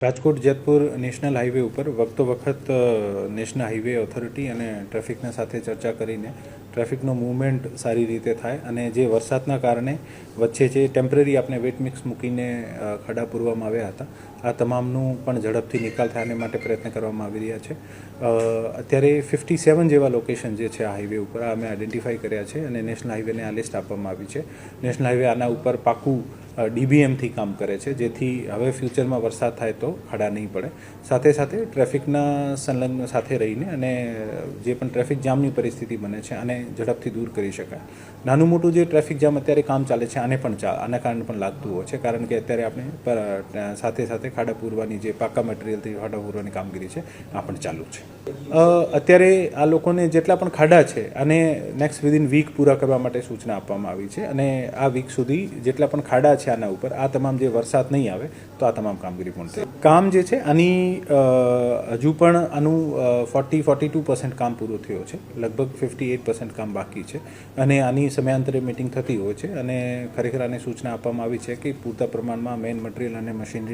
Rajkot Jetpur national highway ઉપર વખતો વખત national highway authority અને ટ્રાફિકના સાથે ચર્ચા કરીને ટ્રાફિકનો મૂવમેન્ટ સારી રીતે થાય અને જે વરસાદના કારણે વચ્ચે જે ટેમ્પરરી આપણે વેટ મિક્સ મૂકીને ખાડા પૂરવામાં આવ્યા હતા આ તમામનું પણ ઝડપથી નિકાલ થાય અને માટે પ્રયત્ન કરવામાં આવી રહ્યા છે. અત્યારે 57 જેવા લોકેશન જે છે આ હાઈવે ઉપર આ અમે આઈડેન્ટિફાઈ કર્યા છે અને નેશનલ હાઈવેને આ લિસ્ટ આપવામાં આવી છે. નેશનલ હાઈવે આના ઉપર પાકું DBMથી કામ કરે છે જેથી હવે ફ્યુચરમાં વરસાદ થાય તો ખાડા નહીં પડે. સાથે સાથે ટ્રાફિકના સંલગ્ન સાથે રહીને અને જે પણ ટ્રાફિક જામની પરિસ્થિતિ બને છે આને ઝડપથી દૂર કરી શકાય. નાનું મોટું જે ટ્રાફિક જામ અત્યારે કામ ચાલે છે આને પણ આના કારણે પણ લાગતું હોય છે કારણ કે અત્યારે આપણે સાથે સાથે ખાડા પૂરવાની જે પાકા મટીરિયલથી ખાડા પૂરવાની કામગીરી છે આ પણ ચાલુ છે. અત્યારે આ લોકોને જેટલા પણ ખાડા છે અને નેક્સ્ટ વિધિન વીક પૂરા કરવા માટે સૂચના આપવામાં આવી છે અને આ વીક સુધી જેટલા પણ ખાડા છે આના ઉપર આ તમામ જે વરસાદ નહીં આવે તો આ તમામ કામગીરી પૂર્ણ થાય. કામ જે છે આની હજુ પણ આનું 42% કામ પૂરું થયું છે. લગભગ 58% કામ બાકી છે અને આની સમયાંતરે મિટિંગ થતી હોય છે અને ખરેખર આને સૂચના આપવામાં આવી છે કે પૂરતા પ્રમાણમાં મેન મટીરિયલ અને મશીનરી